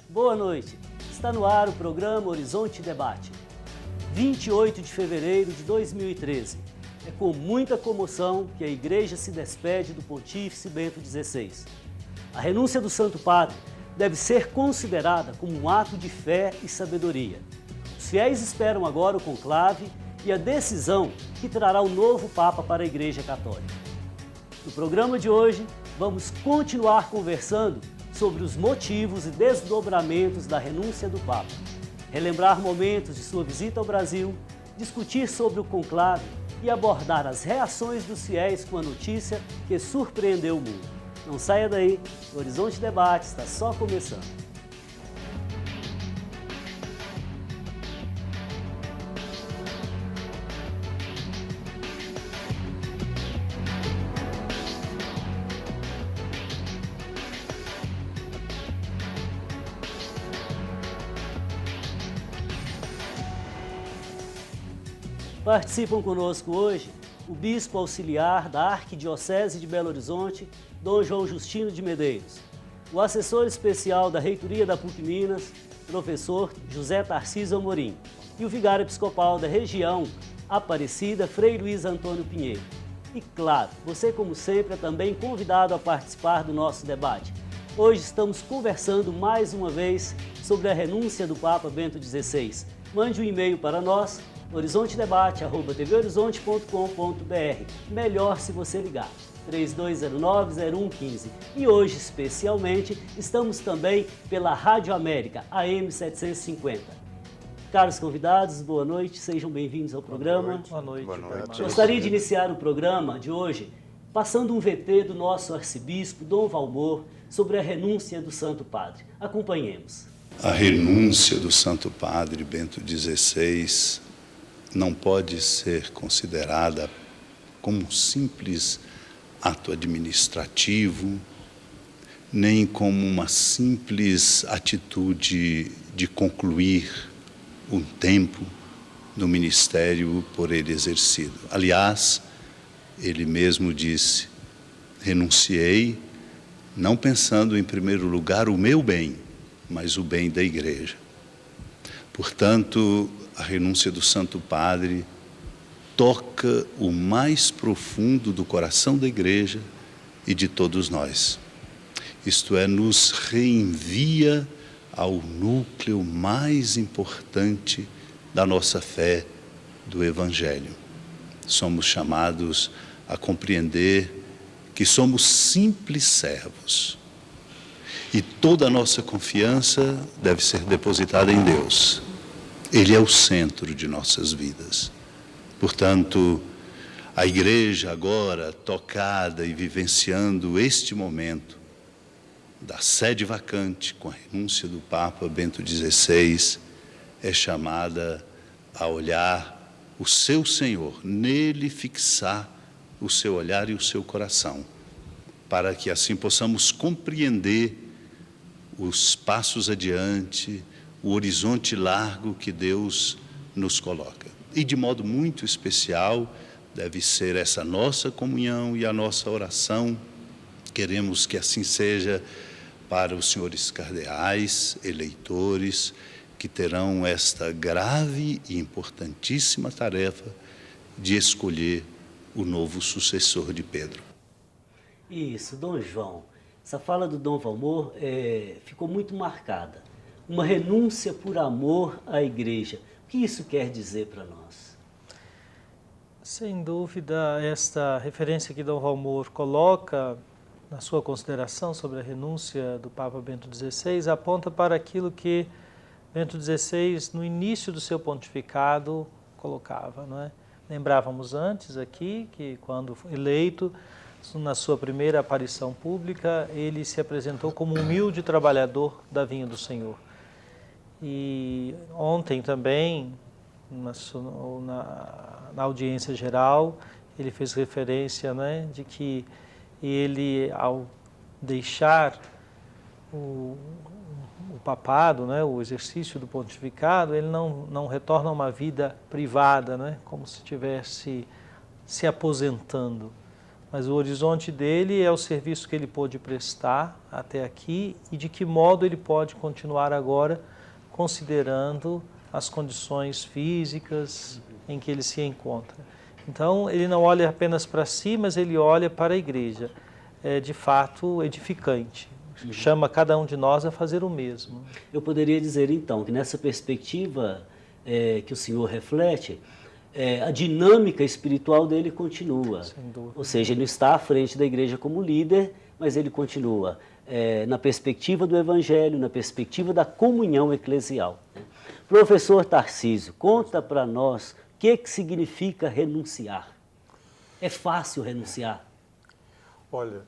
Boa noite. Está no ar o programa Horizonte Debate. 28 de fevereiro de 2013. É com muita comoção que a Igreja se despede do Pontífice Bento XVI. A renúncia do Santo Padre deve ser considerada como um ato de fé e sabedoria. Os fiéis esperam agora o conclave e a decisão que trará o novo Papa para a Igreja Católica. No programa de hoje, vamos continuar conversando sobre os motivos e desdobramentos da renúncia do Papa, relembrar momentos de sua visita ao Brasil, discutir sobre o conclave e abordar as reações dos fiéis com a notícia que surpreendeu o mundo. Não saia daí, o Horizonte Debate está só começando. Participam conosco hoje o Bispo Auxiliar da Arquidiocese de Belo Horizonte, Dom João Justino de Medeiros, o Assessor Especial da Reitoria da PUC Minas, Professor José Tarcísio Amorim, e o Vigário Episcopal da região Aparecida, Frei Luiz Antônio Pinheiro. E claro, você como sempre é também convidado a participar do nosso debate. Hoje estamos conversando mais uma vez sobre a renúncia do Papa Bento XVI. Mande um e-mail para nós, horizontedebate@tvhorizonte.com.br. Melhor se você ligar, 3209-0115. E hoje, especialmente, estamos também pela Rádio América, AM 750. Caros convidados, boa noite, sejam bem-vindos ao programa. Boa noite. Boa noite. Gostaria de iniciar o programa de hoje passando um VT do nosso arcebispo, Dom Valmor, sobre a renúncia do Santo Padre. Acompanhemos. A renúncia do Santo Padre Bento XVI não pode ser considerada como um simples ato administrativo, nem como uma simples atitude de concluir um tempo no ministério por ele exercido. Aliás, ele mesmo disse: renunciei, não pensando em primeiro lugar o meu bem, mas o bem da Igreja. Portanto, a renúncia do Santo Padre toca o mais profundo do coração da Igreja e de todos nós. Isto é, nos reenvia ao núcleo mais importante da nossa fé, do Evangelho. Somos chamados a compreender que somos simples servos e toda a nossa confiança deve ser depositada em Deus. Ele é o centro de nossas vidas. Portanto, a Igreja agora, tocada e vivenciando este momento da sede vacante com a renúncia do Papa Bento XVI, é chamada a olhar o seu Senhor, nele fixar o seu olhar e o seu coração, para que assim possamos compreender os passos adiante, o horizonte largo que Deus nos coloca. E de modo muito especial deve ser essa nossa comunhão e a nossa oração. Queremos que assim seja para os senhores cardeais, eleitores, que terão esta grave e importantíssima tarefa de escolher o novo sucessor de Pedro. Isso, Dom João. Essa fala do Dom Valmor ficou muito marcada. Uma renúncia por amor à Igreja. O que isso quer dizer para nós? Sem dúvida, esta referência que Dom Valmor coloca na sua consideração sobre a renúncia do Papa Bento XVI aponta para aquilo que Bento XVI, no início do seu pontificado, colocava, não é? Lembrávamos antes aqui que, quando eleito, na sua primeira aparição pública, ele se apresentou como um humilde trabalhador da vinha do Senhor. E ontem também, na audiência geral, ele fez referência, né, de que ele, ao deixar o papado, né, o exercício do pontificado, ele não retorna a uma vida privada, né, como se estivesse se aposentando, mas o horizonte dele é o serviço que ele pôde prestar até aqui e de que modo ele pode continuar agora, considerando as condições físicas em que ele se encontra. Então, ele não olha apenas para si, mas ele olha para a igreja. É, de fato, edificante. Chama cada um de nós a fazer o mesmo. Eu poderia dizer, então, que nessa perspectiva que o senhor reflete, a dinâmica espiritual dele continua. Sem dúvida. Ou seja, ele não está à frente da igreja como líder, mas ele continua na perspectiva do evangelho, na perspectiva da comunhão eclesial. Professor Tarcísio, conta para nós o que significa renunciar. É fácil renunciar? Olha,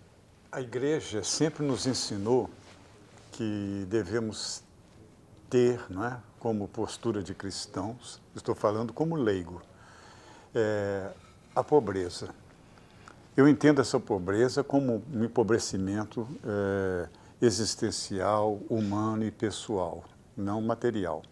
a igreja sempre nos ensinou que devemos ter, não é, como postura de cristãos, estou falando como leigo, a pobreza. Eu entendo essa pobreza como um empobrecimento existencial, humano e pessoal, não material.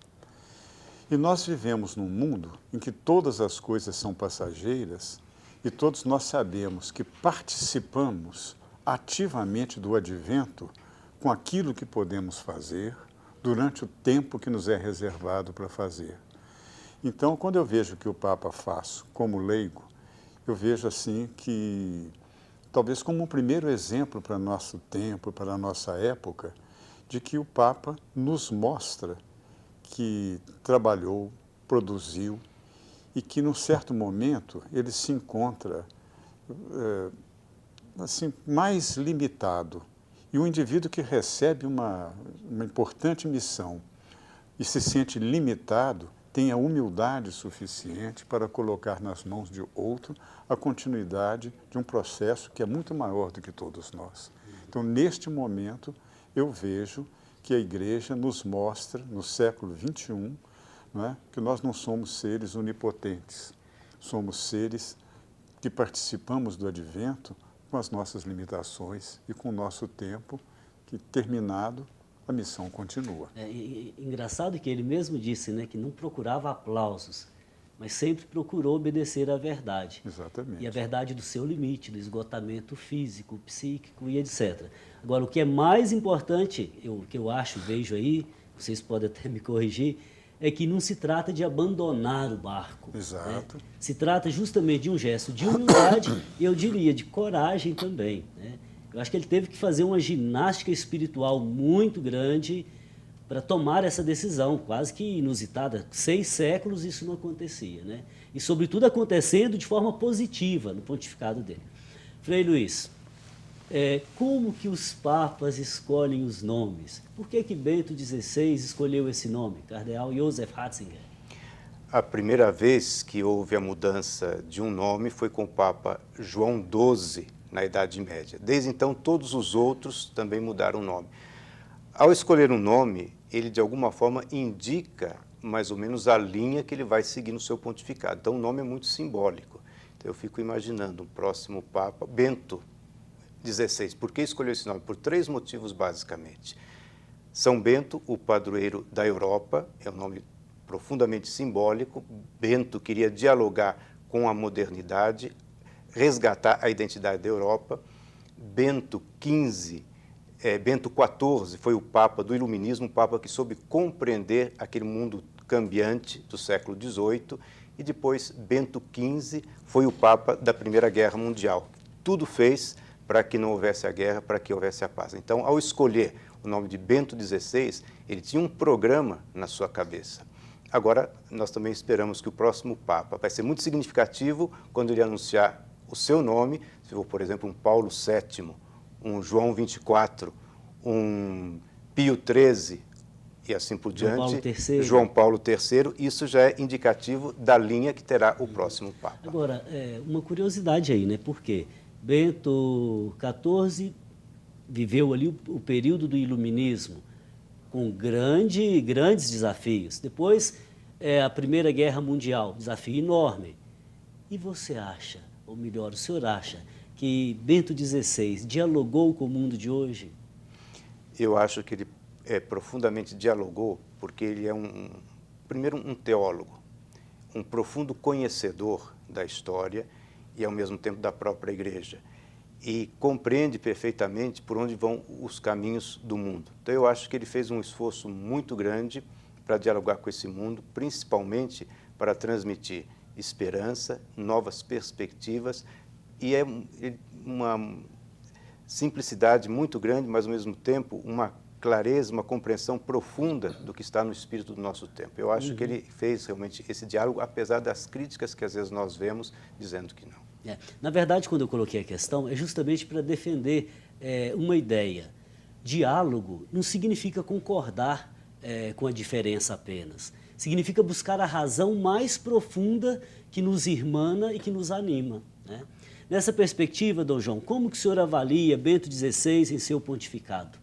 E nós vivemos num mundo em que todas as coisas são passageiras e todos nós sabemos que participamos ativamente do advento com aquilo que podemos fazer durante o tempo que nos é reservado para fazer. Então, quando eu vejo o que o Papa faz como leigo, eu vejo assim que, talvez como um primeiro exemplo para nosso tempo, para a nossa época, de que o Papa nos mostra que trabalhou, produziu e que, num certo momento, ele se encontra assim, mais limitado. E o indivíduo que recebe uma importante missão e se sente limitado, tem a humildade suficiente para colocar nas mãos de outro a continuidade de um processo que é muito maior do que todos nós. Então, neste momento, eu vejo que a igreja nos mostra, no século XXI, não é, que nós não somos seres onipotentes, somos seres que participamos do advento com as nossas limitações e com o nosso tempo, que terminado, a missão continua. Engraçado que ele mesmo disse, né, que não procurava aplausos, mas sempre procurou obedecer à verdade. Exatamente. E a verdade do seu limite, do esgotamento físico, psíquico e etc. Agora, o que é mais importante, o que eu acho, vejo aí, vocês podem até me corrigir, é que não se trata de abandonar o barco. Exato. Né? Se trata justamente de um gesto de humildade e, eu diria, de coragem também. Né? Eu acho que ele teve que fazer uma ginástica espiritual muito grande para tomar essa decisão, quase que inusitada. 6 séculos isso não acontecia, né? E, sobretudo, acontecendo de forma positiva no pontificado dele. Frei Luiz, como que os papas escolhem os nomes? Por que Bento XVI escolheu esse nome, Cardeal Joseph Ratzinger? A primeira vez que houve a mudança de um nome foi com o Papa João XII, na Idade Média. Desde então, todos os outros também mudaram o nome. Ao escolher um nome, ele de alguma forma indica mais ou menos a linha que ele vai seguir no seu pontificado. Então, o nome é muito simbólico. Então, eu fico imaginando o próximo Papa, Bento XVI. Por que escolheu esse nome? Por 3 motivos, basicamente. São Bento, o padroeiro da Europa, é um nome profundamente simbólico. Bento queria dialogar com a modernidade, resgatar a identidade da Europa. Bento XV foi o Papa do Iluminismo, um Papa que soube compreender aquele mundo cambiante do século XVIII, e depois Bento XV foi o Papa da Primeira Guerra Mundial. Tudo fez para que não houvesse a guerra, para que houvesse a paz. Então, ao escolher o nome de Bento XVI, ele tinha um programa na sua cabeça. Agora, nós também esperamos que o próximo Papa vai ser muito significativo quando ele anunciar o seu nome, se for, por exemplo, um Paulo VII, um João XXIV, um Pio XIII e assim por diante, João Paulo III, isso já é indicativo da linha que terá o próximo Papa. Agora, uma curiosidade aí, né? Porque Bento XIV viveu ali o período do Iluminismo com grandes desafios. Depois, a Primeira Guerra Mundial, desafio enorme. E você acha, ou melhor, o senhor acha, que Bento XVI dialogou com o mundo de hoje? Eu acho que ele profundamente dialogou, porque ele é primeiro um teólogo, um profundo conhecedor da história e, ao mesmo tempo, da própria Igreja. e compreende perfeitamente por onde vão os caminhos do mundo. Então, eu acho que ele fez um esforço muito grande para dialogar com esse mundo, principalmente para transmitir esperança, novas perspectivas, e é uma simplicidade muito grande, mas, ao mesmo tempo, uma clareza, uma compreensão profunda do que está no espírito do nosso tempo. Eu acho que ele fez realmente esse diálogo, apesar das críticas que às vezes nós vemos dizendo que não. Na verdade, quando eu coloquei a questão, é justamente para defender uma ideia. Diálogo não significa concordar com a diferença apenas. Significa buscar a razão mais profunda que nos irmana e que nos anima, né? Nessa perspectiva, Dom João, como que o senhor avalia Bento XVI em seu pontificado?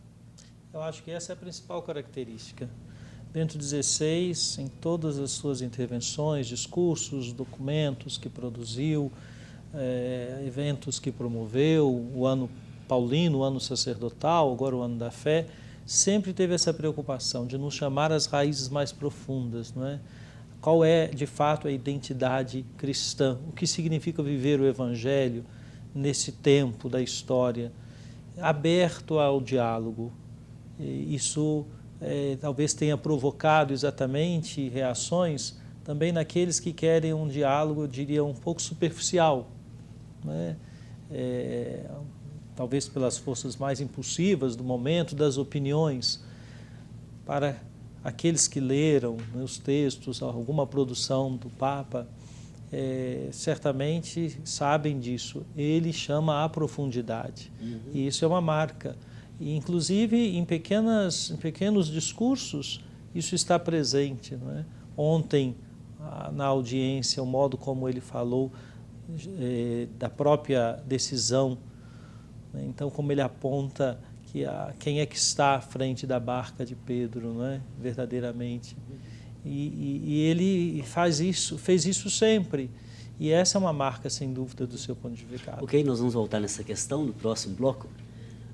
Eu acho que essa é a principal característica. Bento XVI, em todas as suas intervenções, discursos, documentos que produziu, eventos que promoveu, o ano paulino, o ano sacerdotal, agora o ano da fé, sempre teve essa preocupação de nos chamar às raízes mais profundas, não é? Qual é, de fato, a identidade cristã? O que significa viver o Evangelho nesse tempo da história? Aberto ao diálogo. Isso talvez tenha provocado exatamente reações também naqueles que querem um diálogo, eu diria, um pouco superficial, né? Talvez pelas forças mais impulsivas do momento, das opiniões. Para aqueles que leram, né, os textos, alguma produção do Papa, certamente sabem disso. Ele chama a profundidade. E isso é uma marca. E, inclusive, em pequenos discursos, isso está presente, não é? Ontem, na audiência, o modo como ele falou da própria decisão, né? Então, como ele aponta que quem é que está à frente da barca de Pedro, não é? Verdadeiramente. E ele fez isso sempre. E essa é uma marca, sem dúvida, do seu pontificado. Ok, nós vamos voltar nessa questão no próximo bloco.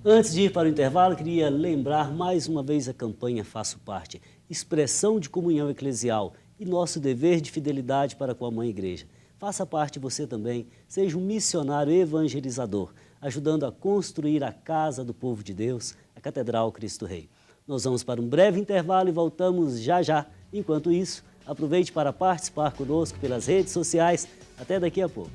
Antes de ir para o intervalo, queria lembrar mais uma vez a campanha Faço Parte, expressão de comunhão eclesial e nosso dever de fidelidade para com a Mãe Igreja. Faça parte você também, seja um missionário evangelizador, ajudando a construir a casa do povo de Deus, a Catedral Cristo Rei. Nós vamos para um breve intervalo e voltamos já já. Enquanto isso, aproveite para participar conosco pelas redes sociais. Até daqui a pouco.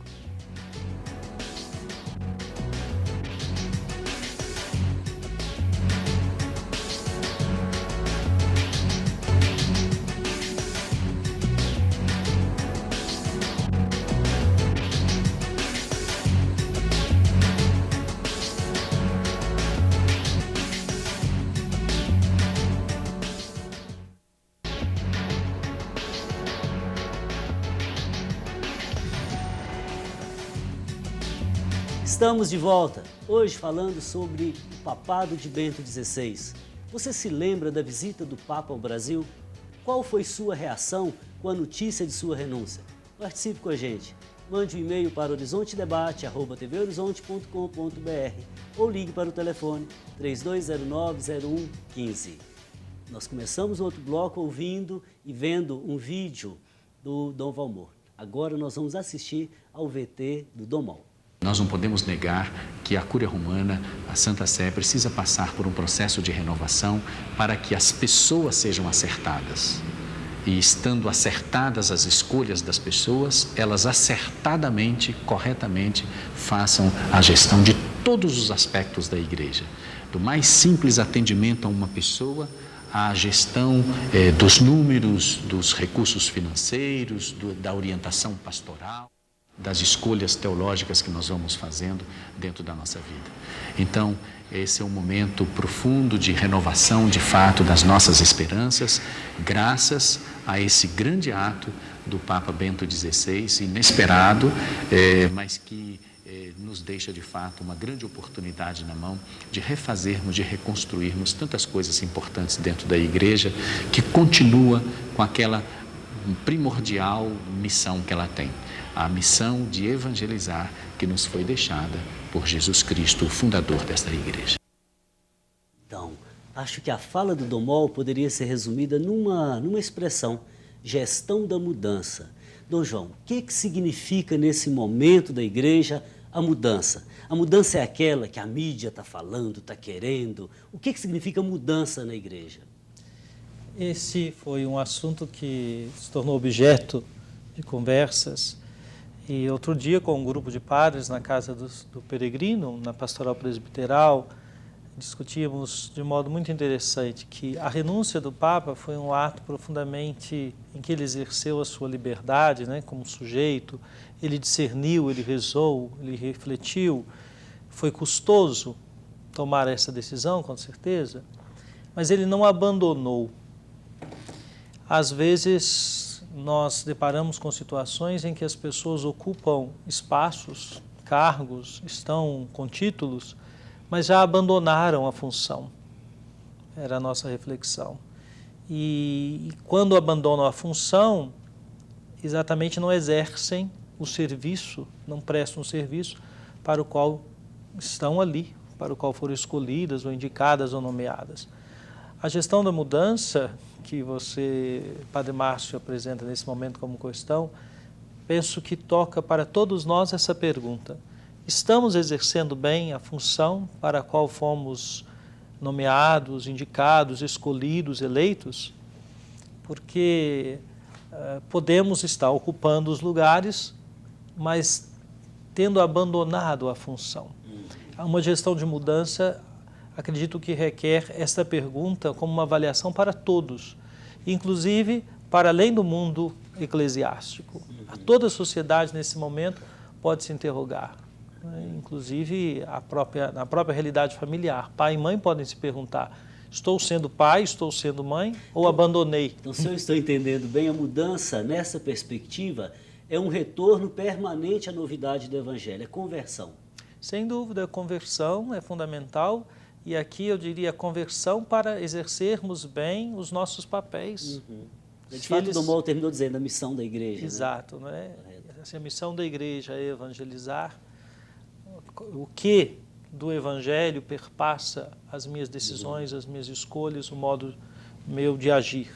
Estamos de volta, hoje falando sobre o papado de Bento XVI. Você se lembra da visita do Papa ao Brasil? Qual foi sua reação com a notícia de sua renúncia? Participe com a gente. Mande um e-mail para horizontedebate@tvhorizonte.com.br ou ligue para o telefone 3209-0115. Nós começamos outro bloco ouvindo e vendo um vídeo do Dom Valmor. Agora nós vamos assistir ao VT do Dom Mol. Nós não podemos negar que a Cúria Romana, a Santa Sé, precisa passar por um processo de renovação para que as pessoas sejam acertadas. E estando acertadas as escolhas das pessoas, elas acertadamente, corretamente, façam a gestão de todos os aspectos da Igreja. Do mais simples atendimento a uma pessoa, à gestão dos números, dos recursos financeiros, da orientação pastoral, das escolhas teológicas que nós vamos fazendo dentro da nossa vida. Então, esse é um momento profundo de renovação, de fato, das nossas esperanças, graças a esse grande ato do Papa Bento XVI, inesperado, mas que nos deixa, de fato, uma grande oportunidade na mão de refazermos, de reconstruirmos tantas coisas importantes dentro da Igreja, que continua com aquela primordial missão que ela tem. A missão de evangelizar que nos foi deixada por Jesus Cristo, o fundador desta igreja. Então, acho que a fala do Dom Mol poderia ser resumida numa expressão, gestão da mudança. Dom João, o que significa nesse momento da igreja a mudança. A mudança é aquela que a mídia está falando, está querendo. O que significa mudança na igreja? Esse foi um assunto que se tornou objeto de conversas. E outro dia, com um grupo de padres na casa do peregrino, na pastoral presbiteral, discutíamos de modo muito interessante que a renúncia do Papa foi um ato profundamente em que ele exerceu a sua liberdade, né, como sujeito. Ele discerniu, ele rezou, ele refletiu. Foi custoso tomar essa decisão, com certeza, mas ele não abandonou. Às vezes, nós deparamos com situações em que as pessoas ocupam espaços, cargos, estão com títulos, mas já abandonaram a função. Era a nossa reflexão. E quando abandonam a função, exatamente não exercem o serviço, não prestam o serviço para o qual estão ali, para o qual foram escolhidas ou indicadas ou nomeadas. A gestão da mudança, que você, Padre Márcio, apresenta nesse momento como questão, penso que toca para todos nós essa pergunta. Estamos exercendo bem a função para a qual fomos nomeados, indicados, escolhidos, eleitos? Porque podemos estar ocupando os lugares, mas tendo abandonado a função. Uma gestão de mudança, acredito que requer esta pergunta como uma avaliação para todos, inclusive para além do mundo eclesiástico. A toda a sociedade, nesse momento, pode se interrogar. Inclusive na própria realidade familiar. Pai e mãe podem se perguntar, estou sendo pai, estou sendo mãe ou abandonei? Então, se eu estou entendendo bem, a mudança nessa perspectiva é um retorno permanente à novidade do Evangelho, é conversão. Sem dúvida, a conversão é fundamental e aqui eu diria a conversão para exercermos bem os nossos papéis. De fato, Dom Mauro terminou dizendo a missão da igreja. Exato, não é? Assim, a missão da igreja é evangelizar. O que do Evangelho perpassa as minhas decisões, as minhas escolhas, o modo meu de agir?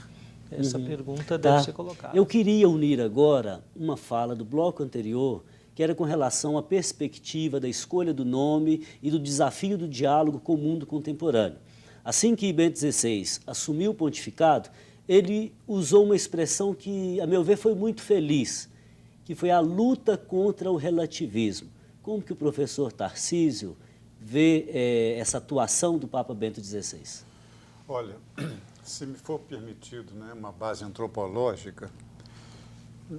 Essa pergunta deve ser colocada. Eu queria unir agora uma fala do bloco anterior, que era com relação à perspectiva da escolha do nome e do desafio do diálogo com o mundo contemporâneo. Assim que Bento XVI assumiu o pontificado, ele usou uma expressão que, a meu ver, foi muito feliz, que foi a luta contra o relativismo. Como que o professor Tarcísio vê essa atuação do Papa Bento XVI? Olha, se me for permitido, né, uma base antropológica,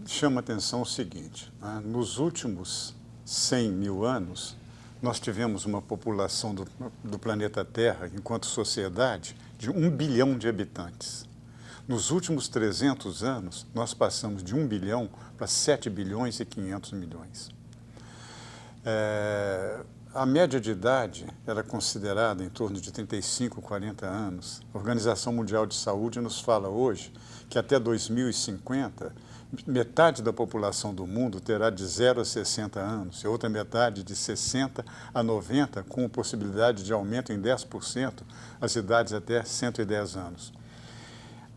chama atenção o seguinte, né, nos últimos 100 mil anos, nós tivemos uma população do planeta Terra, enquanto sociedade, de 1 bilhão de habitantes. Nos últimos 300 anos, nós passamos de 1 bilhão para 7 bilhões e 500 milhões. A média de idade era considerada em torno de 35, 40 anos. A Organização Mundial de Saúde nos fala hoje que até 2050, metade da população do mundo terá de 0 a 60 anos, e outra metade de 60 a 90, com possibilidade de aumento em 10%, as idades até 110 anos.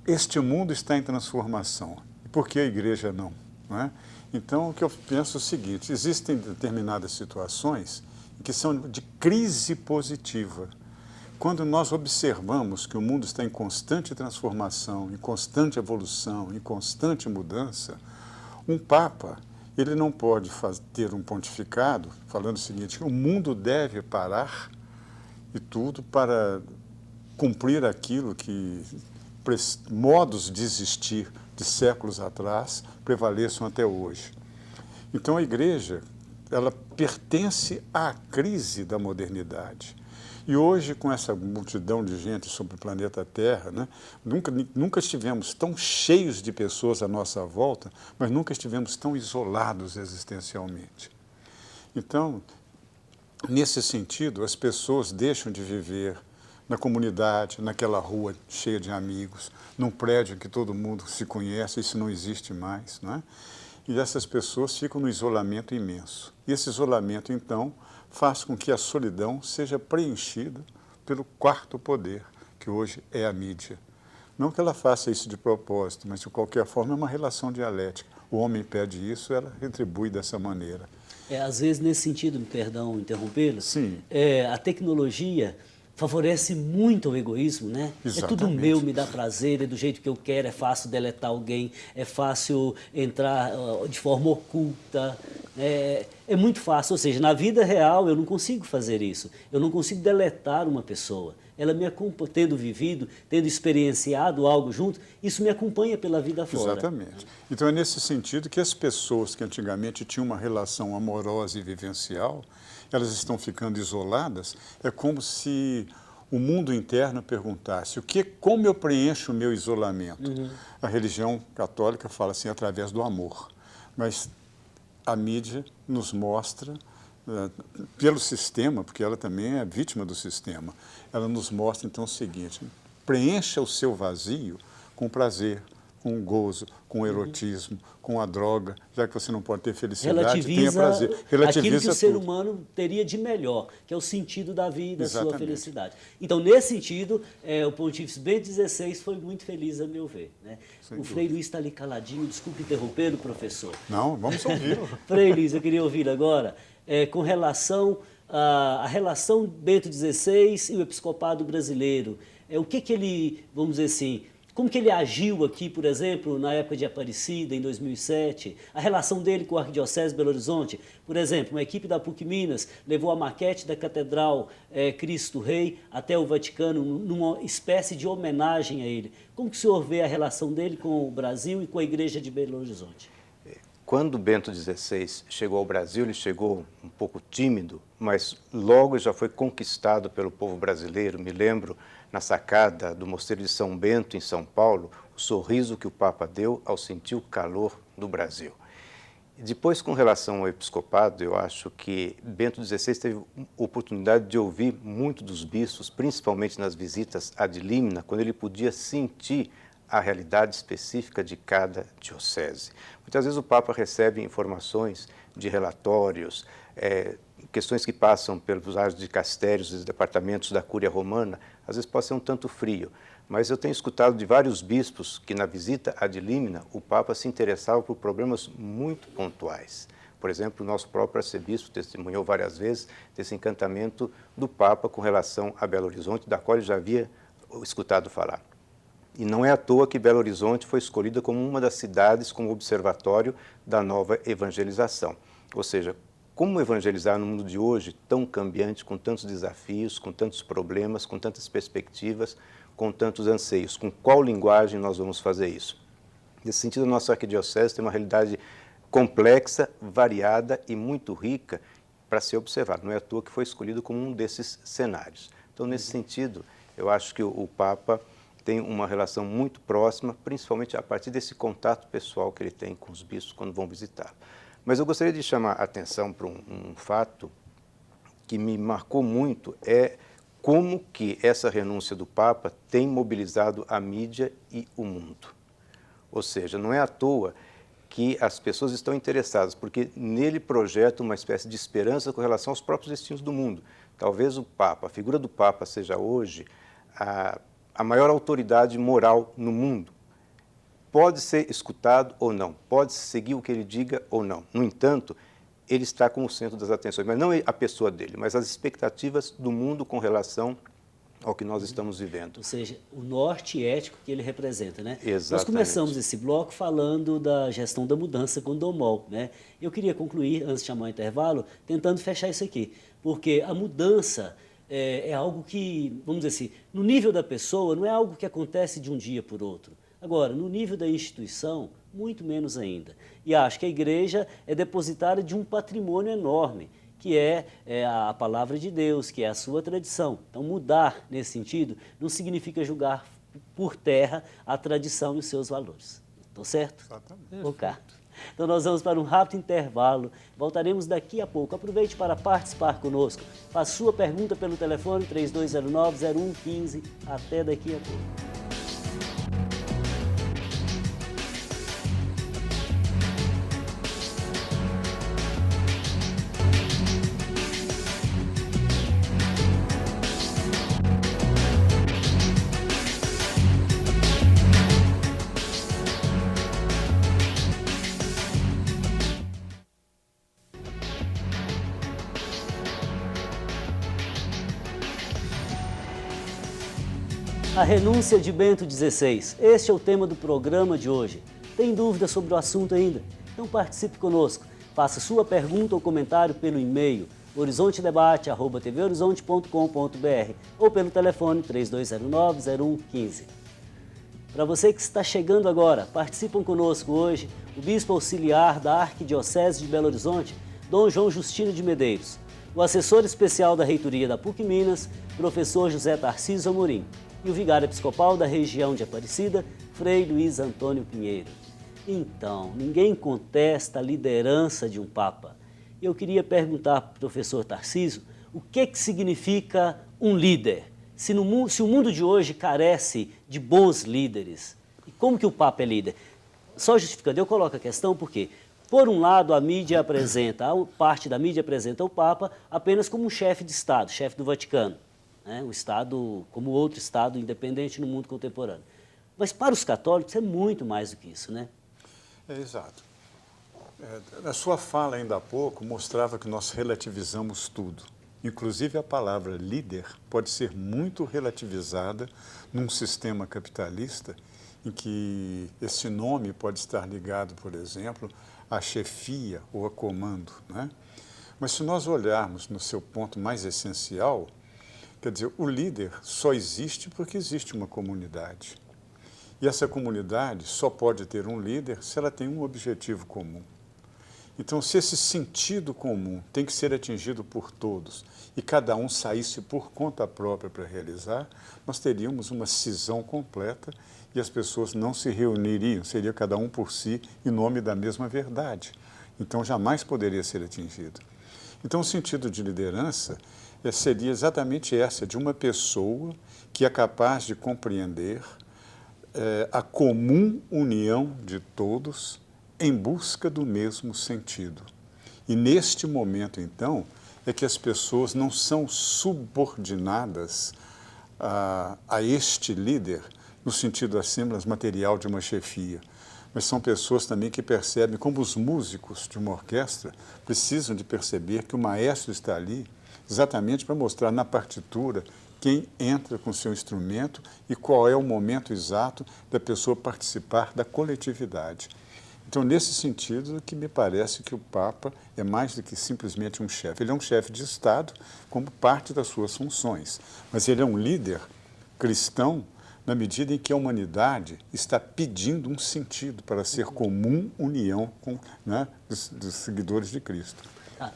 Este mundo está em transformação. E por que a igreja não? Não é? Então, o que eu penso é o seguinte, existem determinadas situações que são de crise positiva. Quando nós observamos que o mundo está em constante transformação, em constante evolução, em constante mudança, um Papa, ele não pode ter um pontificado falando o seguinte, o mundo deve parar e tudo para cumprir aquilo que modos de existir de séculos atrás prevaleçam até hoje. Então a igreja, ela pertence à crise da modernidade. E hoje, com essa multidão de gente sobre o planeta Terra, né, nunca estivemos tão cheios de pessoas à nossa volta, mas nunca estivemos tão isolados existencialmente. Então, nesse sentido, as pessoas deixam de viver na comunidade, naquela rua cheia de amigos, num prédio que todo mundo se conhece, isso não existe mais, não é? E essas pessoas ficam no isolamento imenso. E esse isolamento, então, faz com que a solidão seja preenchida pelo quarto poder, que hoje é a mídia. Não que ela faça isso de propósito, mas de qualquer forma é uma relação dialética. o homem pede isso, ela retribui dessa maneira. Às vezes, nesse sentido, perdão interrompê-lo, Sim. A tecnologia favorece muito o egoísmo, né? Exatamente. É tudo meu, me dá prazer, é do jeito que eu quero, é fácil deletar alguém, é fácil entrar de forma oculta, é muito fácil. Ou seja, na vida real eu não consigo fazer isso, eu não consigo deletar uma pessoa. Ela me acompanha, tendo vivido, tendo experienciado algo junto, isso me acompanha pela vida fora. Exatamente. Então é nesse sentido que as pessoas que antigamente tinham uma relação amorosa e vivencial, elas estão ficando isoladas. É como se o mundo interno perguntasse: como eu preencho o meu isolamento? A religião católica fala assim, através do amor. Mas a mídia nos mostra, pelo sistema, porque ela também é vítima do sistema, ela nos mostra então o seguinte: preencha o seu vazio com prazer, com o gozo, com o erotismo, com a droga, já que você não pode ter felicidade, tenha prazer. Aquilo que o ser tudo. humano teria de melhor, que é o sentido da vida, a sua Exatamente. felicidade. Então, nesse sentido, o Pontífice Bento XVI foi muito feliz, a meu ver, né? O Frei Luiz está ali caladinho, desculpe interromper o professor. Não, vamos ouvi-lo. Frei Luiz, eu queria ouvir agora, com relação à relação Bento XVI e o episcopado brasileiro. O que ele, vamos dizer assim, como que ele agiu aqui, por exemplo, na época de Aparecida, em 2007, a relação dele com a Arquidiocese de Belo Horizonte. Por exemplo, uma equipe da PUC Minas levou a maquete da Catedral Cristo Rei até o Vaticano, numa espécie de homenagem a ele. Como que o senhor vê a relação dele com o Brasil e com a Igreja de Belo Horizonte? Quando Bento XVI chegou ao Brasil, ele chegou um pouco tímido, mas logo já foi conquistado pelo povo brasileiro. Me lembro, na sacada do Mosteiro de São Bento, em São Paulo, o sorriso que o Papa deu ao sentir o calor do Brasil. Depois, com relação ao episcopado, eu acho que Bento XVI teve oportunidade de ouvir muito dos bispos, principalmente nas visitas ad limina, quando ele podia sentir a realidade específica de cada diocese. Muitas vezes o Papa recebe informações de relatórios, questões que passam pelos áreas de castérios e departamentos da Cúria Romana, às vezes pode ser um tanto frio, mas eu tenho escutado de vários bispos que na visita ad limina o Papa se interessava por problemas muito pontuais. Por exemplo, o nosso próprio arcebispo testemunhou várias vezes desse encantamento do Papa com relação a Belo Horizonte, da qual ele já havia escutado falar. E não é à toa que Belo Horizonte foi escolhida como uma das cidades como observatório da nova evangelização. Ou seja, como evangelizar no mundo de hoje, tão cambiante, com tantos desafios, com tantos problemas, com tantas perspectivas, com tantos anseios? Com qual linguagem nós vamos fazer isso? Nesse sentido, a nossa arquidiocese tem uma realidade complexa, variada e muito rica para ser observada. Não é à toa que foi escolhido como um desses cenários. Então, nesse sentido, eu acho que o Papa tem uma relação muito próxima, principalmente a partir desse contato pessoal que ele tem com os bispos quando vão visitá-lo. Mas eu gostaria de chamar a atenção para um fato que me marcou muito, é como que essa renúncia do Papa tem mobilizado a mídia e o mundo. Ou seja, não é à toa que as pessoas estão interessadas, porque nele projeta uma espécie de esperança com relação aos próprios destinos do mundo. Talvez o Papa, a figura do Papa seja hoje a maior autoridade moral no mundo. Pode ser escutado ou não, pode seguir o que ele diga ou não. No entanto, ele está como o centro das atenções, mas não a pessoa dele, mas as expectativas do mundo com relação ao que nós estamos vivendo. Ou seja, o norte ético que ele representa, né? Exatamente. Nós começamos esse bloco falando da gestão da mudança com Domol, né? Eu queria concluir, antes de chamar o intervalo, tentando fechar isso aqui, porque a mudança é algo que, vamos dizer assim, no nível da pessoa, não é algo que acontece de um dia por outro. Agora, no nível da instituição, muito menos ainda. E acho que a igreja é depositária de um patrimônio enorme, que é a palavra de Deus, que é a sua tradição. Então, mudar nesse sentido não significa julgar por terra a tradição e os seus valores. Estou certo? Exatamente. Ok. Então, nós vamos para um rápido intervalo. Voltaremos daqui a pouco. Aproveite para participar conosco. Faça sua pergunta pelo telefone 3209-0115. Até daqui a pouco. A renúncia de Bento XVI. Este é o tema do programa de hoje. Tem dúvida sobre o assunto ainda? Então participe conosco. Faça sua pergunta ou comentário pelo e-mail horizontedebate@tvhorizonte.com.br ou pelo telefone 3209-0115. Para você que está chegando agora, participam conosco hoje o Bispo Auxiliar da Arquidiocese de Belo Horizonte, Dom João Justino de Medeiros, o assessor especial da Reitoria da PUC Minas, professor José Tarcísio Amorim, e o vigário episcopal da região de Aparecida, Frei Luiz Antônio Pinheiro. Então, ninguém contesta a liderança de um Papa. Eu queria perguntar para o professor Tarcísio o que significa um líder. Se o mundo de hoje carece de bons líderes, e como que o Papa é líder? Só justificando, eu coloco a questão porque, por um lado, parte da mídia apresenta o Papa apenas como um chefe de Estado, chefe do Vaticano. Um Estado como outro Estado independente no mundo contemporâneo. Mas para os católicos é muito mais do que isso, né? Exato. A sua fala ainda há pouco mostrava que nós relativizamos tudo. Inclusive a palavra líder pode ser muito relativizada num sistema capitalista em que esse nome pode estar ligado, por exemplo, à chefia ou a comando, né? Mas se nós olharmos no seu ponto mais essencial, quer dizer, o líder só existe porque existe uma comunidade. E essa comunidade só pode ter um líder se ela tem um objetivo comum. Então, se esse sentido comum tem que ser atingido por todos e cada um saísse por conta própria para realizar, nós teríamos uma cisão completa e as pessoas não se reuniriam, seria cada um por si em nome da mesma verdade. Então, jamais poderia ser atingido. Então, o sentido de liderança seria exatamente essa, de uma pessoa que é capaz de compreender a comum união de todos em busca do mesmo sentido. E neste momento, então, é que as pessoas não são subordinadas a este líder no sentido acima material de uma chefia, mas são pessoas também que percebem, como os músicos de uma orquestra precisam de perceber que o maestro está ali exatamente para mostrar na partitura quem entra com seu instrumento e qual é o momento exato da pessoa participar da coletividade. Então, nesse sentido, que me parece que o Papa é mais do que simplesmente um chefe. Ele é um chefe de Estado como parte das suas funções, mas ele é um líder cristão na medida em que a humanidade está pedindo um sentido para ser comum união dos seguidores de Cristo.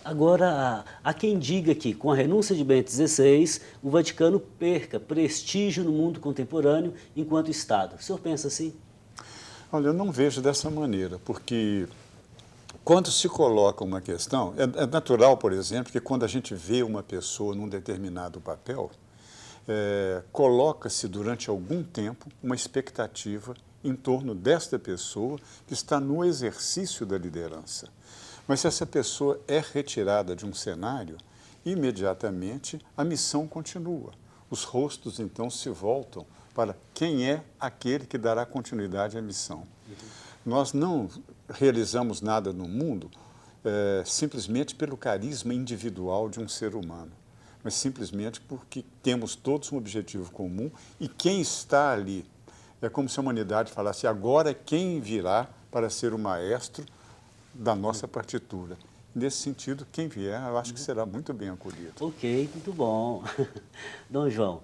Agora, há quem diga que, com a renúncia de Bento XVI, o Vaticano perca prestígio no mundo contemporâneo enquanto Estado. O senhor pensa assim? Olha, eu não vejo dessa maneira, porque quando se coloca uma questão, é natural, por exemplo, que quando a gente vê uma pessoa num determinado papel, coloca-se durante algum tempo uma expectativa em torno desta pessoa que está no exercício da liderança. Mas se essa pessoa é retirada de um cenário, imediatamente a missão continua. Os rostos, então, se voltam para quem é aquele que dará continuidade à missão. Nós não realizamos nada no mundo simplesmente pelo carisma individual de um ser humano, mas simplesmente porque temos todos um objetivo comum e quem está ali é como se a humanidade falasse, agora quem virá para ser o maestro da nossa partitura. Nesse sentido, quem vier, eu acho que será muito bem acolhido. Ok, muito bom. Dom João,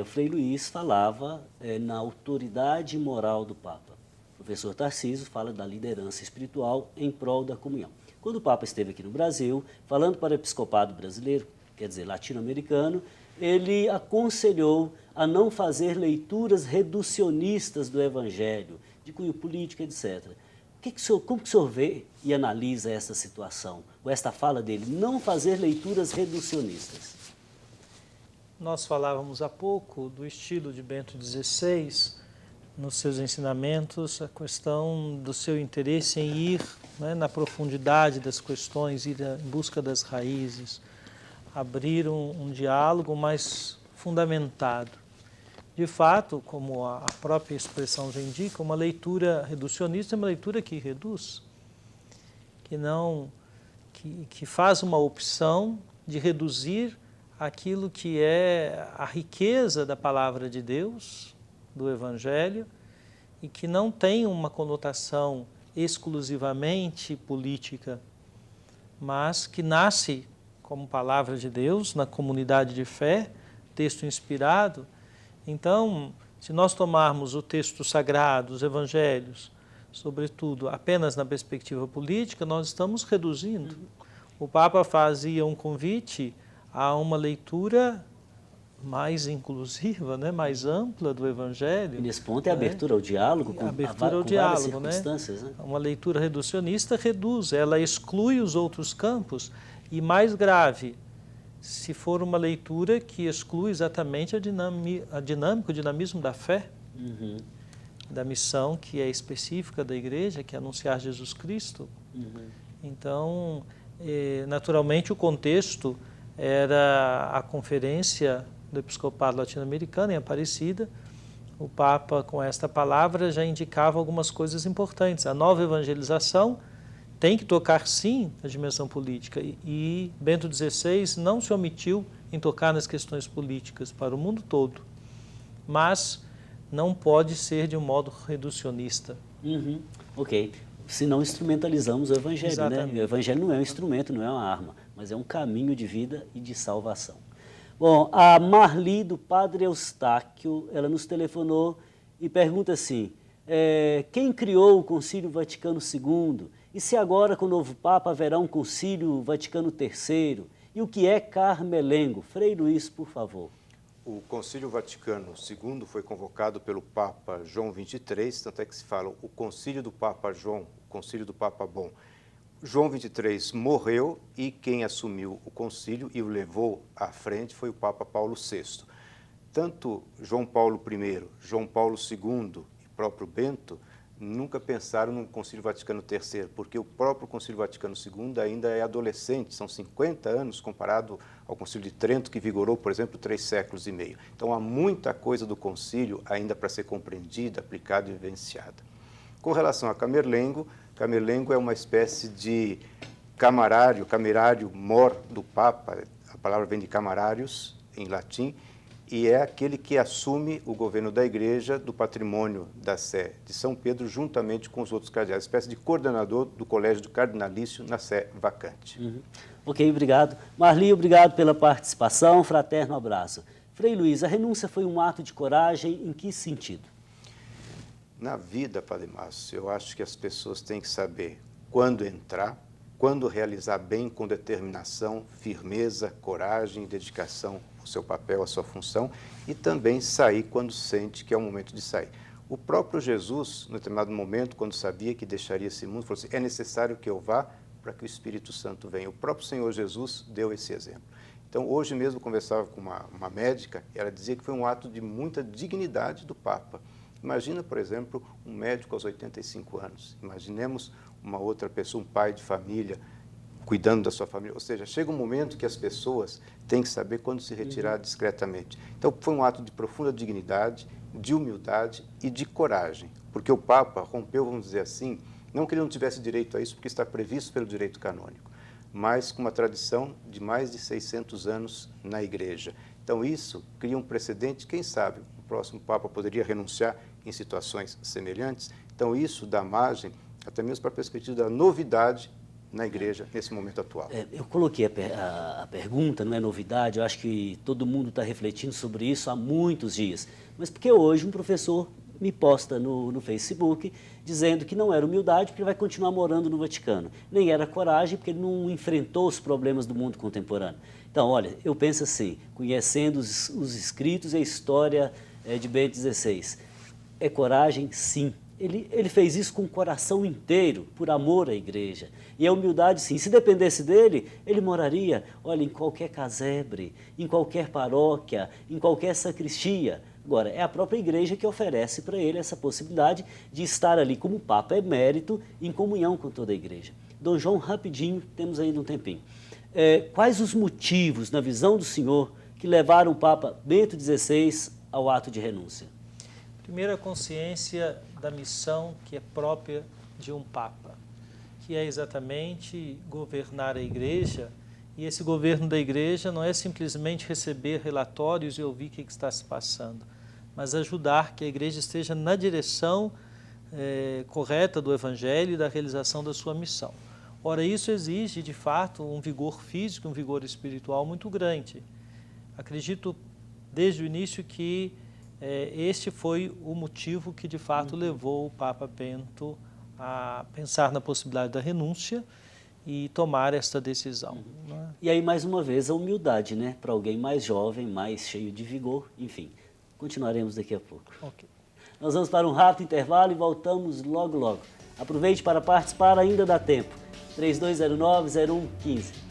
o Frei Luiz falava na autoridade moral do Papa. O professor Tarcísio fala da liderança espiritual em prol da comunhão. Quando o Papa esteve aqui no Brasil, falando para o episcopado brasileiro, quer dizer, latino-americano, ele aconselhou a não fazer leituras reducionistas do Evangelho, de cunho político, etc. Como que o senhor vê e analisa essa situação, ou esta fala dele, não fazer leituras reducionistas? Nós falávamos há pouco do estilo de Bento XVI, nos seus ensinamentos, a questão do seu interesse em ir na profundidade das questões, ir em busca das raízes, abrir um diálogo mais fundamentado. De fato, como a própria expressão já indica, uma leitura reducionista é uma leitura que reduz, que faz uma opção de reduzir aquilo que é a riqueza da palavra de Deus, do Evangelho, e que não tem uma conotação exclusivamente política, mas que nasce como palavra de Deus na comunidade de fé, texto inspirado. Então, se nós tomarmos o texto sagrado, os evangelhos, sobretudo apenas na perspectiva política, nós estamos reduzindo. O Papa fazia um convite a uma leitura mais inclusiva, né, mais ampla do Evangelho. E nesse ponto é a abertura ao diálogo, com, abertura ao com diálogo, várias circunstâncias, né? Uma leitura reducionista reduz, ela exclui os outros campos. E mais grave, se for uma leitura que exclui exatamente o dinamismo da fé, da missão que é específica da igreja, que é anunciar Jesus Cristo. Então, naturalmente, o contexto era a conferência do Episcopado Latino-Americano em Aparecida. O Papa, com esta palavra, já indicava algumas coisas importantes. A nova evangelização tem que tocar, sim, a dimensão política. E Bento XVI não se omitiu em tocar nas questões políticas para o mundo todo, mas não pode ser de um modo reducionista. Ok. Se não instrumentalizamos o Evangelho, Exatamente. né? O Evangelho não é um instrumento, não é uma arma, mas é um caminho de vida e de salvação. Bom, a Marli, do Padre Eustáquio, ela nos telefonou e pergunta assim, quem criou o Concílio Vaticano II? E se agora, com o novo Papa, haverá um Concílio Vaticano III? E o que é Carmelengo? Frei Luiz, por favor. O Concílio Vaticano II foi convocado pelo Papa João XXIII, tanto é que se fala o Concílio do Papa João, o Concílio do Papa Bom. João XXIII morreu e quem assumiu o concílio e o levou à frente foi o Papa Paulo VI. Tanto João Paulo I, João Paulo II e próprio Bento nunca pensaram no Concílio Vaticano III, porque o próprio Concílio Vaticano II ainda é adolescente, são 50 anos comparado ao Concílio de Trento, que vigorou, por exemplo, 3 séculos e meio. Então, há muita coisa do concílio ainda para ser compreendida, aplicada e vivenciada. Com relação a Camerlengo, Camerlengo é uma espécie de camerário mor do Papa, a palavra vem de camerarius, em latim, e é aquele que assume o governo da Igreja, do patrimônio da Sé de São Pedro, juntamente com os outros cardeais, espécie de coordenador do Colégio do Cardinalício na Sé vacante. Ok, obrigado. Marli, obrigado pela participação, fraterno abraço. Frei Luiz, a renúncia foi um ato de coragem em que sentido? Na vida, Padre Márcio, eu acho que as pessoas têm que saber quando entrar, quando realizar bem com determinação, firmeza, coragem e dedicação ao seu papel, à sua função, e também sair quando sente que é o momento de sair. O próprio Jesus, no determinado momento, quando sabia que deixaria esse mundo, falou assim, é necessário que eu vá para que o Espírito Santo venha. O próprio Senhor Jesus deu esse exemplo. Então, hoje mesmo eu conversava com uma médica, e ela dizia que foi um ato de muita dignidade do Papa. Imagina, por exemplo, um médico aos 85 anos. Imaginemos uma outra pessoa, um pai de família, cuidando da sua família. Ou seja, chega um momento que as pessoas têm que saber quando se retirar discretamente. Então, foi um ato de profunda dignidade, de humildade e de coragem. Porque o Papa rompeu, vamos dizer assim, não que ele não tivesse direito a isso, porque está previsto pelo direito canônico, mas com uma tradição de mais de 600 anos na Igreja. Então, isso cria um precedente, quem sabe o próximo Papa poderia renunciar em situações semelhantes. Então, isso dá margem até mesmo para a perspectiva da novidade na Igreja nesse momento atual. Eu coloquei a pergunta, não é novidade, eu acho que todo mundo está refletindo sobre isso há muitos dias, mas porque hoje um professor me posta no Facebook dizendo que não era humildade porque ele vai continuar morando no Vaticano, nem era coragem porque ele não enfrentou os problemas do mundo contemporâneo. Então, olha, eu penso assim, conhecendo os escritos e a história de Bento XVI, é coragem, sim. Ele fez isso com o coração inteiro, por amor à igreja. E a humildade, sim. Se dependesse dele, ele moraria, olha, em qualquer casebre, em qualquer paróquia, em qualquer sacristia. Agora, é a própria igreja que oferece para ele essa possibilidade de estar ali como Papa emérito, em comunhão com toda a igreja. Dom João, rapidinho, temos ainda um tempinho. Quais os motivos, na visão do senhor, que levaram o Papa Bento XVI ao ato de renúncia? Primeiro, a consciência da missão que é própria de um Papa, que é exatamente governar a Igreja E esse governo da igreja não é simplesmente receber relatórios e ouvir o que está se passando, mas ajudar que a igreja esteja na direção correta do Evangelho e da realização da sua missão. Ora, isso exige, de fato, um vigor físico, um vigor espiritual muito grande. Acredito, desde o início, que este foi o motivo que, de fato, levou o Papa Bento a pensar na possibilidade da renúncia e tomar esta decisão. Né? E aí, mais uma vez, a humildade, né? Para alguém mais jovem, mais cheio de vigor, enfim. Continuaremos daqui a pouco. Okay. Nós vamos para um rápido intervalo e voltamos logo, logo. Aproveite para participar, ainda dá tempo. 3209-0115.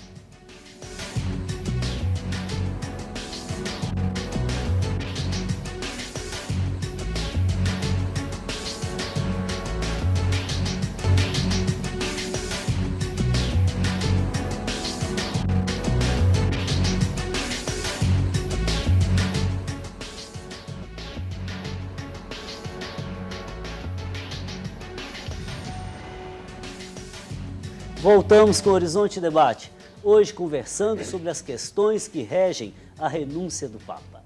Voltamos com o Horizonte Debate, hoje conversando sobre as questões que regem a renúncia do Papa.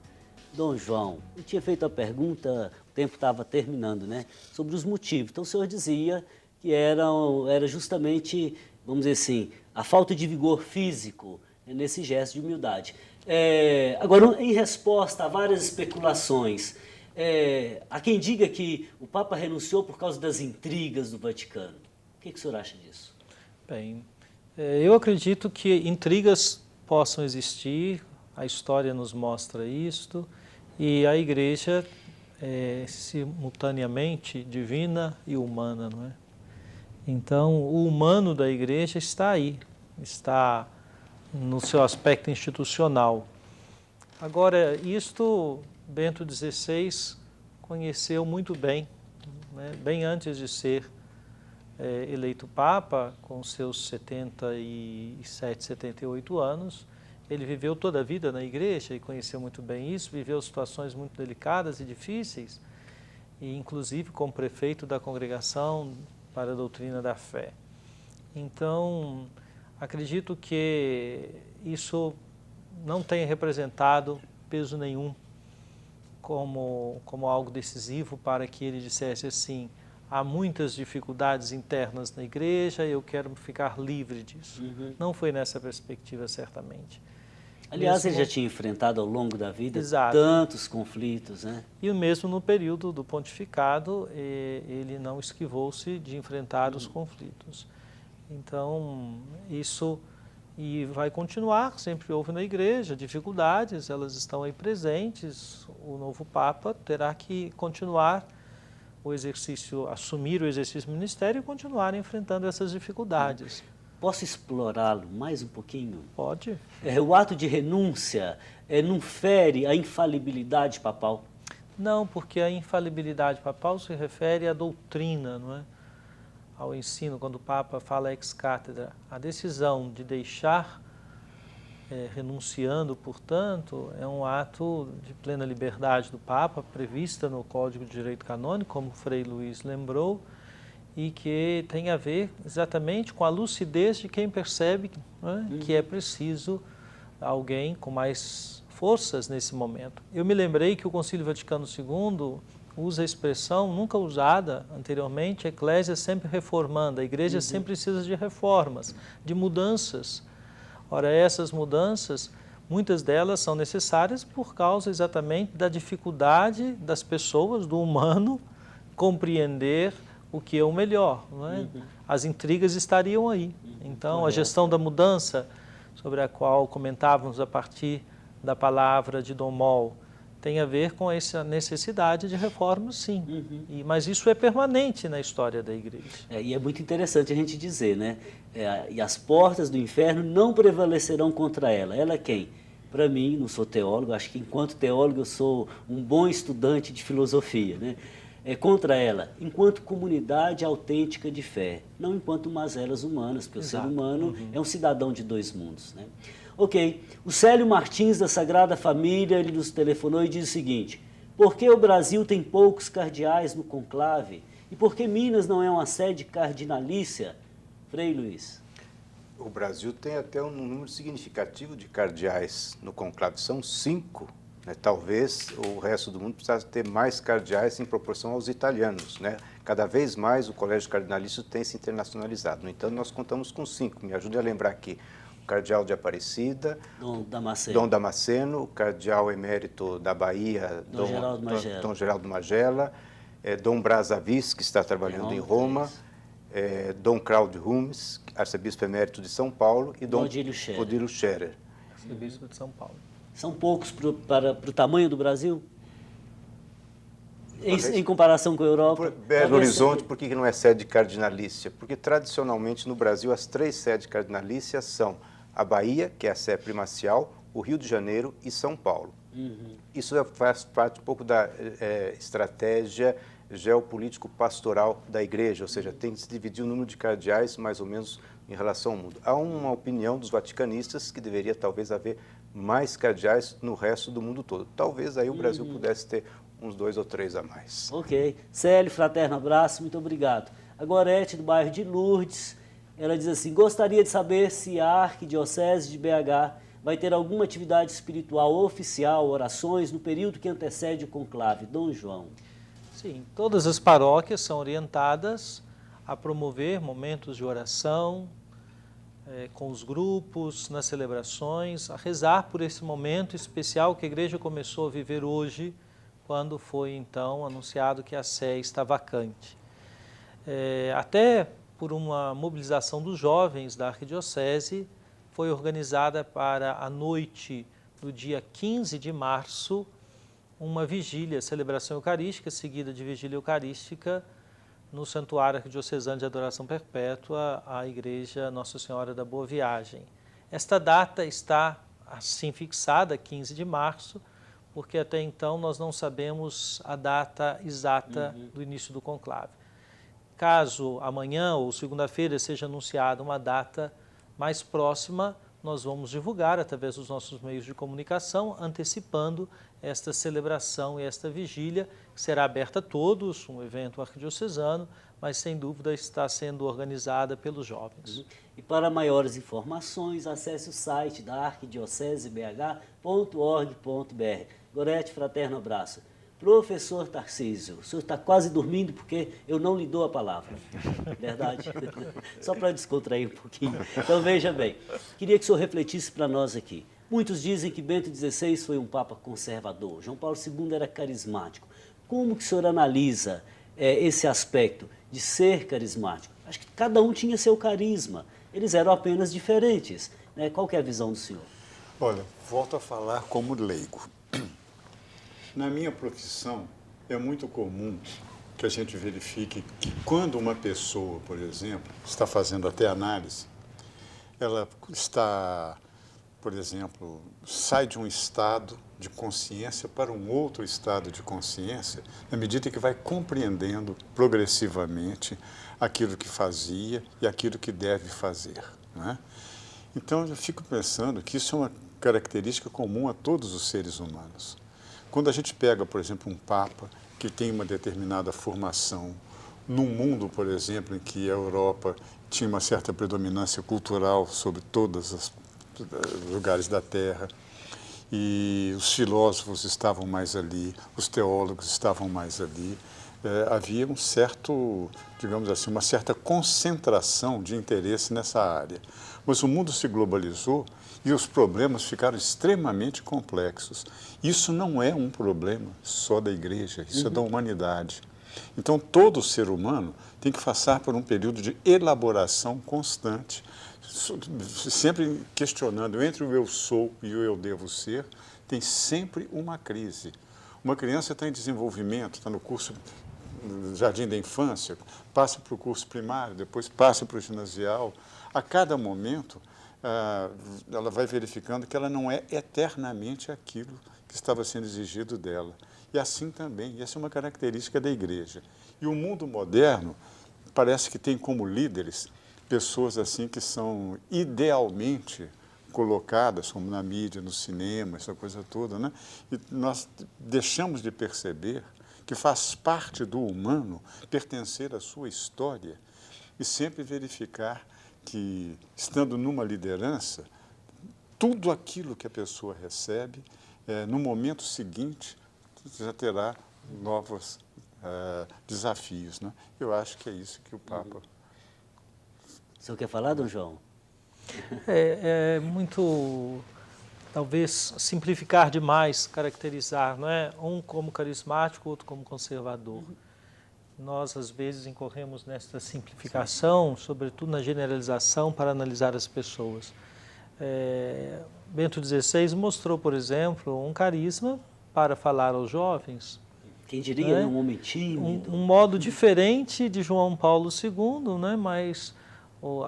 Dom João, eu tinha feito a pergunta, o tempo estava terminando, né? Sobre os motivos. Então o senhor dizia que era justamente, vamos dizer assim, a falta de vigor físico nesse gesto de humildade. Agora, em resposta a várias especulações, há quem diga que o Papa renunciou por causa das intrigas do Vaticano. O que o senhor acha disso? Bem, eu acredito que intrigas possam existir, a história nos mostra isto, e a igreja é simultaneamente divina e humana, não é? Então, o humano da igreja está aí, está no seu aspecto institucional. Agora, isto Bento XVI conheceu muito bem, né? Bem antes de ser eleito Papa, com seus 77, 78 anos, ele viveu toda a vida na igreja e conheceu muito bem isso, viveu situações muito delicadas e difíceis, e inclusive como prefeito da Congregação para a Doutrina da Fé. Então, acredito que isso não tenha representado peso nenhum como algo decisivo para que ele dissesse assim: há muitas dificuldades internas na igreja, eu quero ficar livre disso. Não foi nessa perspectiva, certamente. Aliás, ele já tinha enfrentado ao longo da vida tantos conflitos, né? E o mesmo no período do pontificado, ele não esquivou-se de enfrentar os conflitos. Então, isso e vai continuar, sempre houve na igreja dificuldades, elas estão aí presentes, o novo Papa terá que continuar o exercício, assumir o exercício do ministério e continuar enfrentando essas dificuldades. Posso explorá-lo mais um pouquinho? Pode. O ato de renúncia não fere a infalibilidade papal? Não, porque a infalibilidade papal se refere à doutrina, não é? Ao ensino, quando o Papa fala ex cátedra. A decisão de deixar renunciando, portanto, é um ato de plena liberdade do Papa, prevista no Código de Direito Canônico, como o Frei Luiz lembrou, e que tem a ver exatamente com a lucidez de quem percebe, né, que é preciso alguém com mais forças nesse momento. Eu me lembrei que o Concílio Vaticano II usa a expressão, nunca usada anteriormente, a Eclésia sempre reformando, a igreja sempre precisa de reformas, de mudanças. Ora, essas mudanças, muitas delas são necessárias por causa exatamente da dificuldade das pessoas, do humano, compreender o que é o melhor. Não é? As intrigas estariam aí. Então, a gestão da mudança, sobre a qual comentávamos a partir da palavra de Dom Mol, tem a ver com essa necessidade de reformas, sim. Mas isso é permanente na história da igreja. E é muito interessante a gente dizer, né? E as portas do inferno não prevalecerão contra ela. Ela é quem? Para mim, não sou teólogo, acho que enquanto teólogo eu sou um bom estudante de filosofia, né? Contra ela, enquanto comunidade autêntica de fé, não enquanto mazelas humanas, porque Exato. O ser humano é um cidadão de dois mundos, né? Ok, o Célio Martins da Sagrada Família, ele nos telefonou e diz o seguinte: por que o Brasil tem poucos cardeais no conclave? E por que Minas não é uma sede cardinalícia? Frei Luiz. O Brasil tem até um número significativo de cardeais no conclave, são 5. Né? Talvez o resto do mundo precisasse ter mais cardeais em proporção aos italianos. Né? Cada vez mais o Colégio Cardinalício tem se internacionalizado. No entanto, nós contamos com 5. Me ajude a lembrar aqui. O cardeal de Aparecida, Dom Damasceno, o cardeal emérito da Bahia, Dom Geraldo Magela, Dom Brazavis, que está trabalhando em Roma, Dom Claudio Rumes, arcebispo emérito de São Paulo, e Dom Odílio Scherer. Arcebispo de São Paulo. São poucos para o tamanho do Brasil? Em comparação com a Europa? Belo Horizonte, por que não é sede cardinalícia? Porque, tradicionalmente, no Brasil, as 3 sedes cardinalícias são a Bahia, que é a sé primacial, o Rio de Janeiro e São Paulo. Isso faz parte um pouco da estratégia geopolítico-pastoral da Igreja, ou seja, tem que se dividir o número de cardeais mais ou menos em relação ao mundo. Há uma opinião dos vaticanistas que deveria talvez haver mais cardeais no resto do mundo todo. Talvez aí o Brasil pudesse ter uns 2 ou 3 a mais. Ok. Célio, fraterno abraço, muito obrigado. A Gorete, do bairro de Lourdes, ela diz assim, gostaria de saber se a Arquidiocese de BH vai ter alguma atividade espiritual oficial, orações, no período que antecede o conclave. Dom João. Sim, todas as paróquias são orientadas a promover momentos de oração, com os grupos, nas celebrações, a rezar por esse momento especial que a Igreja começou a viver hoje, quando foi então anunciado que a sé está vacante. Até por uma mobilização dos jovens da Arquidiocese, foi organizada para a noite do dia 15 de março, uma vigília, celebração eucarística, seguida de vigília eucarística, no Santuário Arquidiocesano de Adoração Perpétua, a Igreja Nossa Senhora da Boa Viagem. Esta data está assim fixada, 15 de março, porque até então nós não sabemos a data exata do início do conclave. Caso amanhã ou segunda-feira seja anunciada uma data mais próxima, nós vamos divulgar através dos nossos meios de comunicação, antecipando esta celebração e esta vigília, que será aberta a todos, um evento arquidiocesano, mas sem dúvida está sendo organizada pelos jovens. E para maiores informações, acesse o site da arquidiocesebh.org.br. Gorete, fraterno abraço. Professor Tarcísio, o senhor está quase dormindo porque eu não lhe dou a palavra, verdade? Só para descontrair um pouquinho. Então, veja bem, queria que o senhor refletisse para nós aqui. Muitos dizem que Bento XVI foi um papa conservador, João Paulo II era carismático. Como que o senhor analisa esse aspecto de ser carismático? Acho que cada um tinha seu carisma, eles eram apenas diferentes. Né? Qual que é a visão do senhor? Olha, volto a falar como leigo. Na minha profissão, é muito comum que a gente verifique que quando uma pessoa, por exemplo, está fazendo até análise, ela está, por exemplo, sai de um estado de consciência para um outro estado de consciência, na medida que vai compreendendo progressivamente aquilo que fazia e aquilo que deve fazer. Né? Então, eu fico pensando que isso é uma característica comum a todos os seres humanos. Quando a gente pega, por exemplo, um papa que tem uma determinada formação, num mundo, por exemplo, em que a Europa tinha uma certa predominância cultural sobre todos os lugares da Terra, e os filósofos estavam mais ali, os teólogos estavam mais ali, havia um certo, digamos assim, uma certa concentração de interesse nessa área. Mas o mundo se globalizou e os problemas ficaram extremamente complexos. Isso não é um problema só da Igreja, isso é da humanidade. Então, todo ser humano tem que passar por um período de elaboração constante, sempre questionando entre o eu sou e o eu devo ser, tem sempre uma crise. Uma criança está em desenvolvimento, está no curso jardim da infância, passa para o curso primário, depois passa para o ginasial. A cada momento, ela vai verificando que ela não é eternamente aquilo que estava sendo exigido dela. E assim também, e essa é uma característica da Igreja. E o mundo moderno parece que tem como líderes pessoas assim que são idealmente colocadas, como na mídia, no cinema, essa coisa toda, né? E nós deixamos de perceber que faz parte do humano pertencer à sua história e sempre verificar que, estando numa liderança, tudo aquilo que a pessoa recebe, no momento seguinte, já terá novos desafios, né? Eu acho que é isso que o Papa... O senhor quer falar, Dom João? É muito, talvez, simplificar demais, caracterizar, não é? Um como carismático, outro como conservador. Nós, às vezes, incorremos nesta simplificação, sobretudo na generalização, para analisar as pessoas. Bento XVI mostrou, por exemplo, um carisma para falar aos jovens. Quem diria, um homem tímido. Um modo diferente de João Paulo II, né? Mas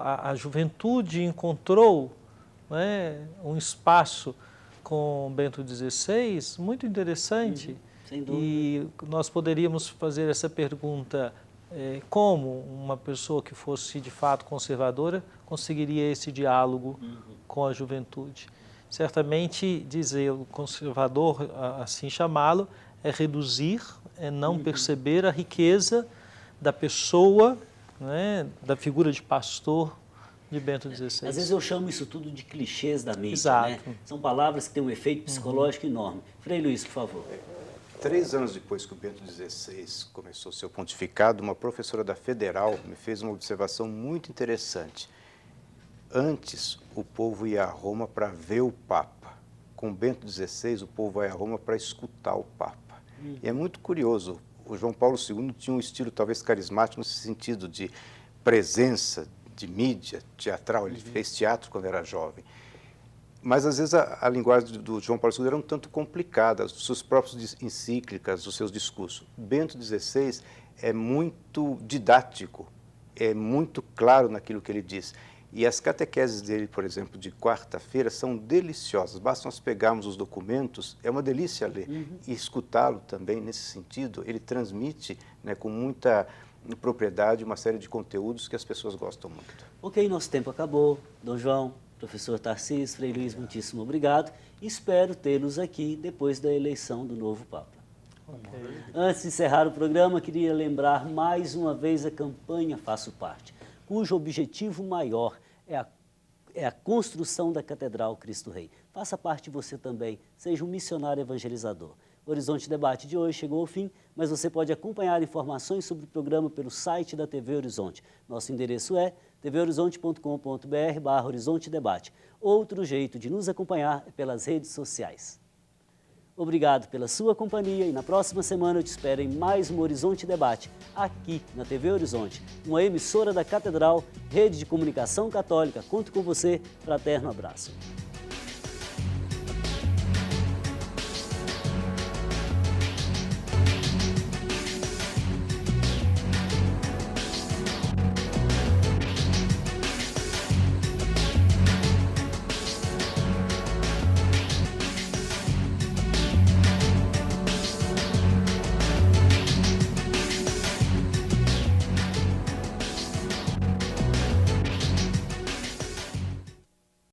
a juventude encontrou, né, um espaço com Bento XVI muito interessante. Sem dúvida. E nós poderíamos fazer essa pergunta, como uma pessoa que fosse de fato conservadora conseguiria esse diálogo com a juventude? Certamente dizer o conservador, assim chamá-lo, é reduzir, é não perceber a riqueza da pessoa, né, da figura de pastor de Bento XVI. Às vezes eu chamo isso tudo de clichês da mídia, Exato. né? São palavras que têm um efeito psicológico enorme. Frei Luiz, por favor. 3 anos depois que o Bento XVI começou seu pontificado, uma professora da Federal me fez uma observação muito interessante. Antes, o povo ia a Roma para ver o Papa. Com Bento XVI, o povo vai a Roma para escutar o Papa. E é muito curioso, o João Paulo II tinha um estilo talvez carismático nesse sentido de presença, de mídia, teatral. Ele fez teatro quando era jovem. Mas, às vezes, a linguagem do João Paulo II era um tanto complicada, os seus próprios encíclicas, os seus discursos. Bento XVI é muito didático, é muito claro naquilo que ele diz. E as catequeses dele, por exemplo, de quarta-feira, são deliciosas. Basta nós pegarmos os documentos, é uma delícia ler. E escutá-lo também, nesse sentido, ele transmite, né, com muita propriedade uma série de conteúdos que as pessoas gostam muito. Ok, nosso tempo acabou. Dom João, professor Tarcísio, Frei Luiz, muitíssimo obrigado. Espero tê-los aqui depois da eleição do novo Papa. Okay. Antes de encerrar o programa, queria lembrar mais uma vez a campanha Faço Parte, cujo objetivo maior é a construção da Catedral Cristo Rei. Faça parte você também, seja um missionário evangelizador. O Horizonte Debate de hoje chegou ao fim, mas você pode acompanhar informações sobre o programa pelo site da TV Horizonte. Nosso endereço é tvhorizonte.com.br/Horizonte Debate. Outro jeito de nos acompanhar é pelas redes sociais. Obrigado pela sua companhia e na próxima semana eu te espero em mais um Horizonte Debate, aqui na TV Horizonte, uma emissora da Catedral, Rede de Comunicação Católica. Conto com você, fraterno abraço.